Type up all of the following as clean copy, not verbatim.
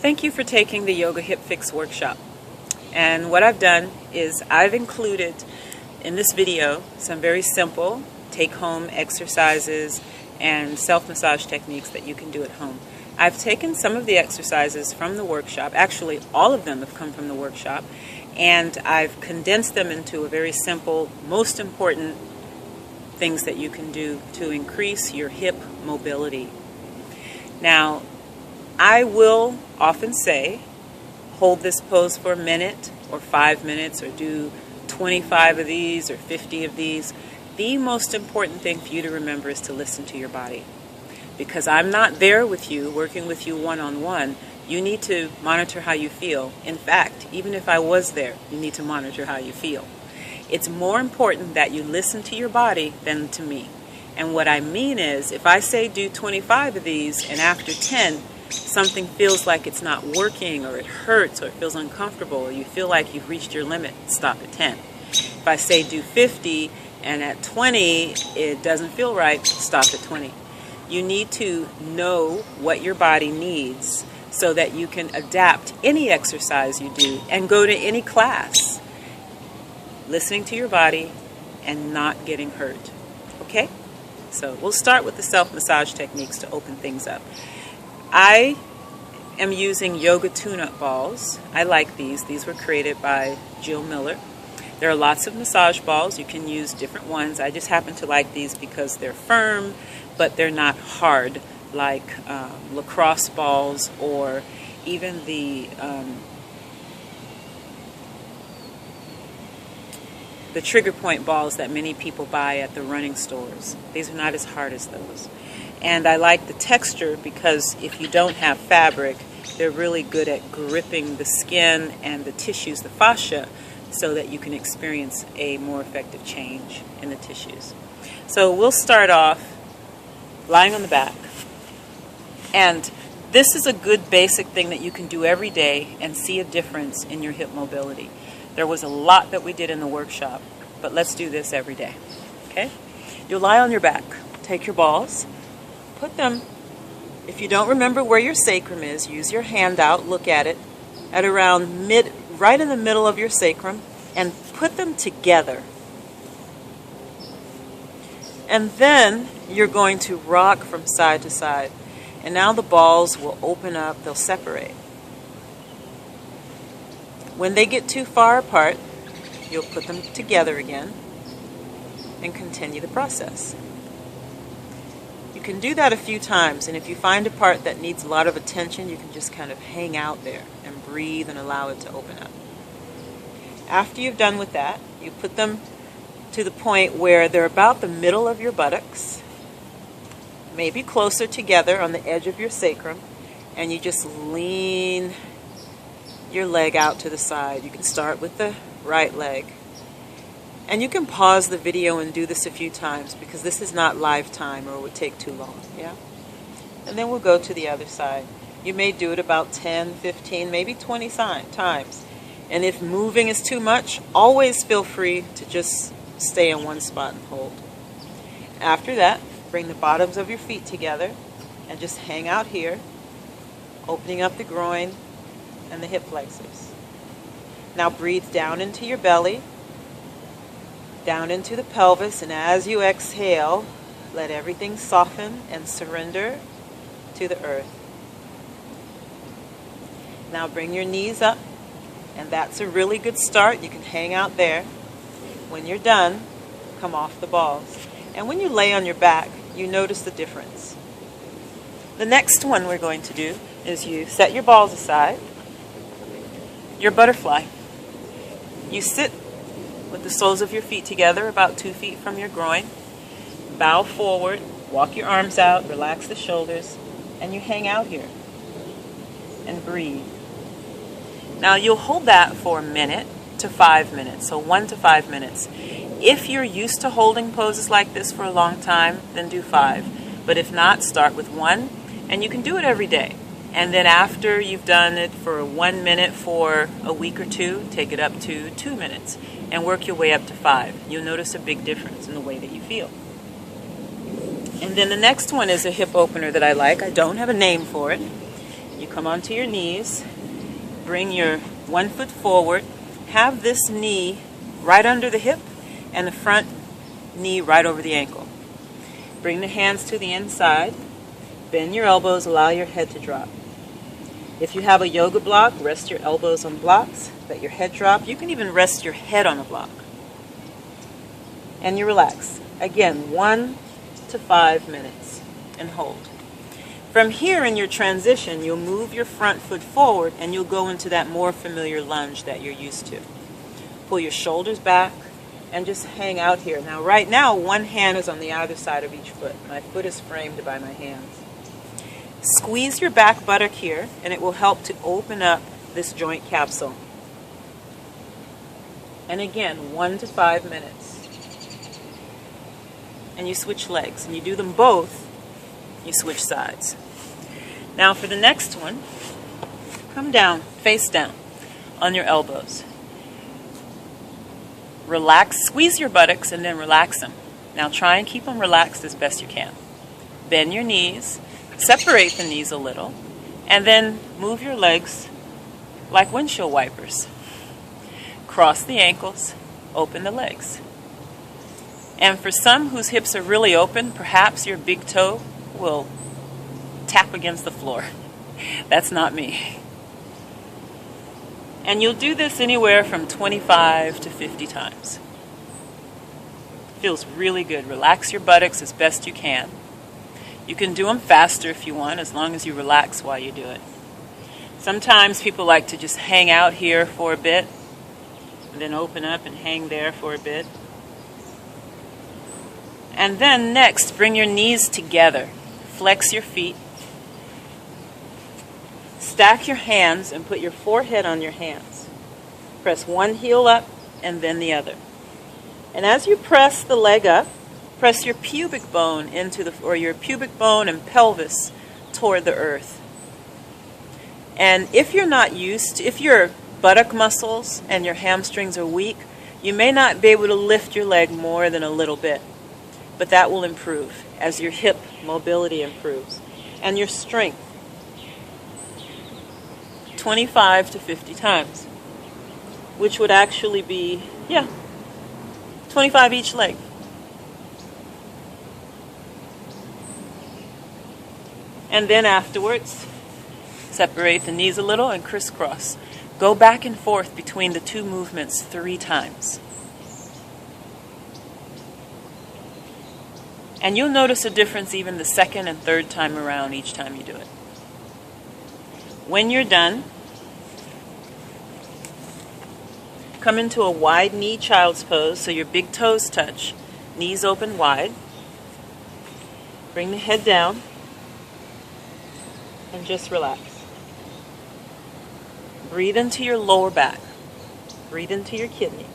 Thank you for taking the Yoga Hip Fix workshop. And what I've done is I've included in this video some very simple take-home exercises and self-massage techniques that you can do at home. I've taken some of the exercises from the workshop, actually all of them have come from the workshop, and I've condensed them into a very simple, most important things that you can do to increase your hip mobility. Now, I will often say, hold this pose for a minute or 5 minutes, or do 25 of these or 50 of these. The most important thing for you to remember is to listen to your body. Because I'm not there with you, working with you one-on-one, you need to monitor how you feel. In fact, even if I was there, you need to monitor how you feel. It's more important that you listen to your body than to me. And what I mean is, if I say do 25 of these and after 10, something feels like it's not working, or it hurts, or it feels uncomfortable, or you feel like you've reached your limit, stop at 10. If I say do 50 and at 20 it doesn't feel right, stop at 20. You need to know what your body needs so that you can adapt any exercise you do and go to any class, listening to your body and not getting hurt. Okay? So we'll start with the self-massage techniques to open things up. I am using yoga tune-up balls. I like these. These were created by Jill Miller. There are lots of massage balls. You can use different ones. I just happen to like these because they're firm, but they're not hard like lacrosse balls, or even the trigger point balls that many people buy at the running stores. These are not as hard as those. And I like the texture because if you don't have fabric, they're really good at gripping the skin and the tissues, the fascia, so that you can experience a more effective change in the tissues. So we'll start off lying on the back. And this is a good basic thing that you can do every day and see a difference in your hip mobility. There was a lot that we did in the workshop, but let's do this every day. Okay? You'll lie on your back. Take your balls. Put them, if you don't remember where your sacrum is, use your hand out, look at it, at around right in the middle of your sacrum, and put them together. And then you're going to rock from side to side. And now the balls will open up, they'll separate. When they get too far apart, you'll put them together again and continue the process. You can do that a few times, and if you find a part that needs a lot of attention, you can just kind of hang out there and breathe and allow it to open up. After you've done with that, you put them to the point where they're about the middle of your buttocks, maybe closer together on the edge of your sacrum, and you just lean your leg out to the side. You can start with the right leg. And you can pause the video and do this a few times because this is not live time or it would take too long. Yeah? And then we'll go to the other side. You may do it about 10, 15, maybe 20 times. And if moving is too much, always feel free to just stay in one spot and hold. After that, bring the bottoms of your feet together and just hang out here, opening up the groin and the hip flexors. Now breathe down into your belly, down into the pelvis, and as you exhale, let everything soften and surrender to the earth. Now bring your knees up, and that's a really good start. You can hang out there. When you're done, come off the balls. And when you lay on your back, you notice the difference. The next one we're going to do is you set your balls aside, your butterfly. You sit with the soles of your feet together about 2 feet from your groin. Bow forward, walk your arms out, relax the shoulders, and you hang out here and breathe. Now you'll hold that for a minute to 5 minutes, so 1 to 5 minutes. If you're used to holding poses like this for a long time, then do 5. But if not, start with 1, and you can do it every day. And then after you've done it for 1 minute for a week or two, take it up to 2 minutes and work your way up to 5. You'll notice a big difference in the way that you feel. And then the next one is a hip opener that I like. I don't have a name for it. You come onto your knees, bring your 1 foot forward, have this knee right under the hip and the front knee right over the ankle. Bring the hands to the inside, bend your elbows, allow your head to drop. If you have a yoga block, rest your elbows on blocks, let your head drop. You can even rest your head on a block. And you relax. Again, 1 to 5 minutes and hold. From here in your transition, you'll move your front foot forward and you'll go into that more familiar lunge that you're used to. Pull your shoulders back and just hang out here. Now, right now, one hand is on the other side of each foot. My foot is framed by my hands. Squeeze your back buttock here and it will help to open up this joint capsule. And again, 1 to 5 minutes. And you switch legs. And you do them both, you switch sides. Now for the next one, come down, face down, on your elbows. Relax, squeeze your buttocks and then relax them. Now try and keep them relaxed as best you can. Bend your knees, separate the knees a little, and then move your legs like windshield wipers. Cross the ankles, open the legs. And for some whose hips are really open, perhaps your big toe will tap against the floor. That's not me. And you'll do this anywhere from 25 to 50 times. Feels really good. Relax your buttocks as best you can. You can do them faster if you want, as long as you relax while you do it. Sometimes people like to just hang out here for a bit, and then open up and hang there for a bit. And then next, bring your knees together. Flex your feet. Stack your hands and put your forehead on your hands. Press one heel up and then the other. And as you press the leg up, press your pubic bone your pubic bone and pelvis toward the earth. And if you're not if your buttock muscles and your hamstrings are weak, you may not be able to lift your leg more than a little bit. But that will improve as your hip mobility improves. And your strength. 25 to 50 times. Which would actually be, 25 each leg. And then afterwards, separate the knees a little and crisscross. Go back and forth between the two movements 3 times. And you'll notice a difference even the second and third time around each time you do it. When you're done, come into a wide knee child's pose so your big toes touch, knees open wide. Bring the head down and just relax. Breathe into your lower back. Breathe into your kidneys.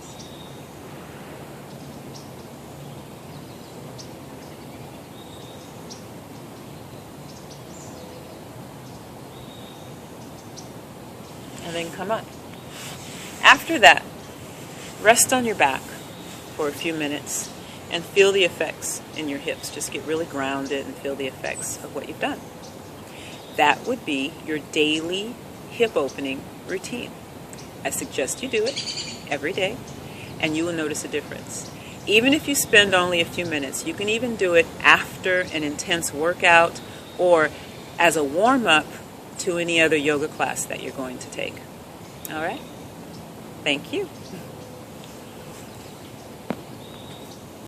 And then come up. After that, rest on your back for a few minutes and feel the effects in your hips. Just get really grounded and feel the effects of what you've done. That would be your daily hip opening routine. I suggest you do it every day and you will notice a difference. Even if you spend only a few minutes, you can even do it after an intense workout or as a warm-up to any other yoga class that you're going to take. All right? Thank you.